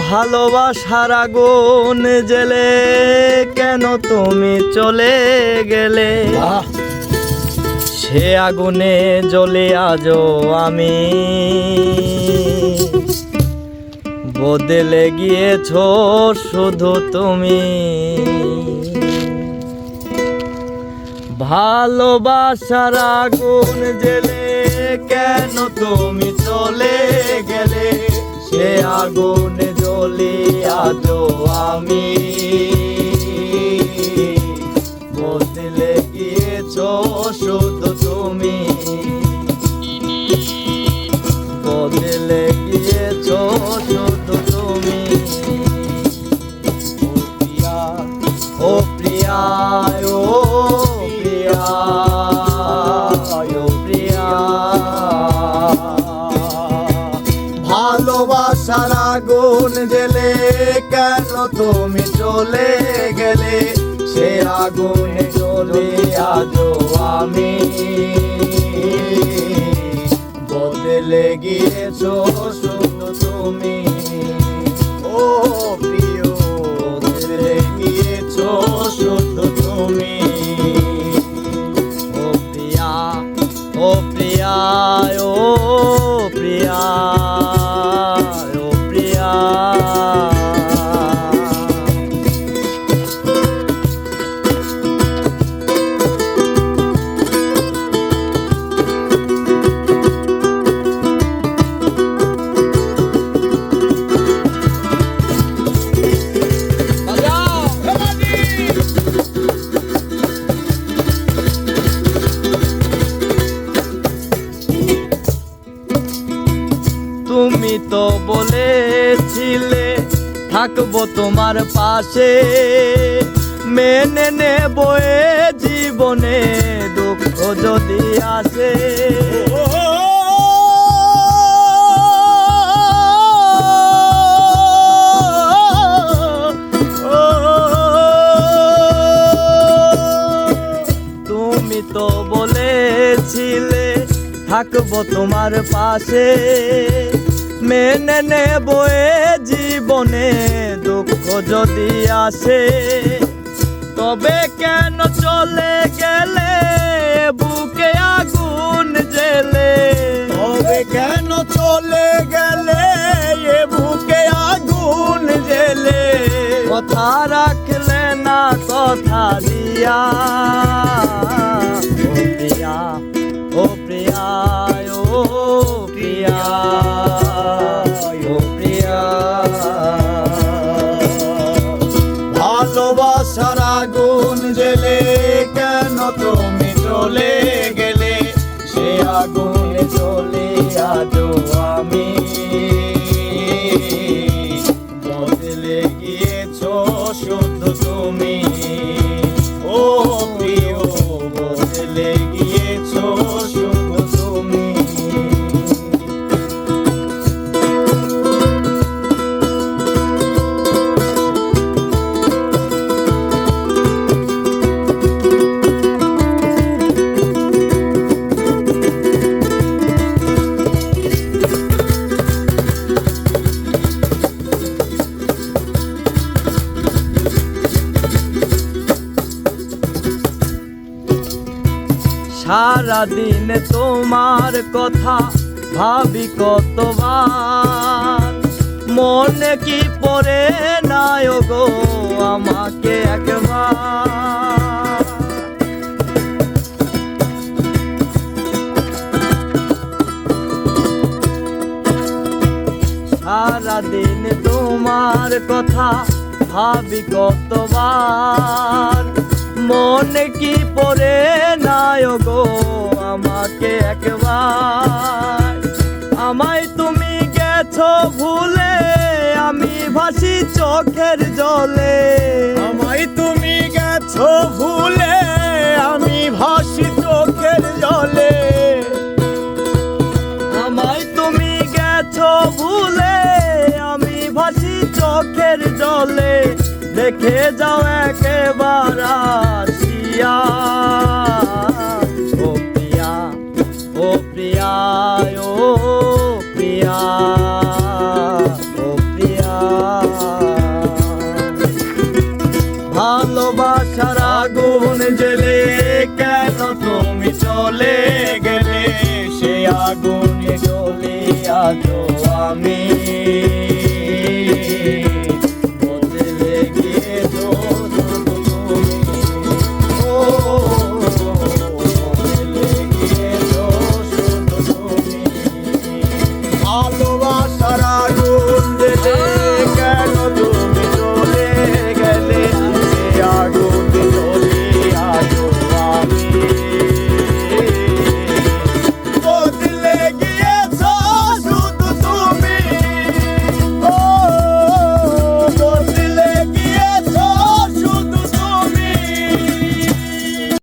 ভালোবাসার আগুন জ্বেলে কেন তুমি চলে গেলে? সে আগুনে জ্বলে আজও আমি, বদলে গিয়েছো শুধু তুমি। ভালোবাসার আগুন জ্বেলে কেন তুমি চলে গেলে? সে আগুনে জ্বলি আজও আমি, বদলে গিয়েছো শুধু তুমি। বদলে গিয়েছো শুধু তুমি। ও প্রিয়া, ও প্রিয়া, ও প্রিয়া। ভালোবাসার আগুন জ্বেলে কেন তুমি চলে গেলে? সে আগুনে জ্বলে আজও আমি, বদলে গিয়েছো শুধু তুমি। ও প্রিয়, বদলে গিয়েছো শুধু তুমি। ও প্রিয়া, ও প্রিয়া, ও প্রিয়া, ও প্রিয়া। তুমি তো বলেছিলে থাকবো তোমার পাশে, মেনে নেব এ জীবনে দুঃখ যদি আসে। তুমি তো বলেছিলে থাকবো তোমার পাশে, মেনে নেব এ জীবনে দুঃখ যদি আসে। তবে কেন চলে গেলে বুকে আগুন জ্বেলে? তবে কেন চলে গেলে বুকে আগুন জ্বেলে? কথা রাখলে না কথা দিয়া। ও প্রিয়া, ও প্রিয়া, ও প্রিয়া, ও প্রিয়া। ভালোবাসার আগুন জ্বেলে কেন তুমি চলে গেলে? সে আগুনে জ্বলে আজও আমি, বদলে গিয়েছো শুধু তুমি। ও প্রিয়, বদলে গিয়েছো শুধু তুমি। সারাদিন তোমার কথা ভাবি কতবার, মনে কি পড়ে নাই গো আমাকে একবার। সারাদিন তোমার কথা ভাবি কতবার, মনে কি পড়ে নাই গো আমাকে একবার। আমায় তুমি গেছো ভুলে, আমি ভাসি চোখের জলে। আমায় তুমি গেছো ভুলে, আমি ভাসি চোখের জলে। আমায় তুমি গেছো ভুলে, আমি ভাসি চোখের জলে। দেখে যাও একবার আসিয়া। ও প্রিয়া, ও প্রিয়া, ও প্রিয়া, ও প্রিয়া। আজও আমি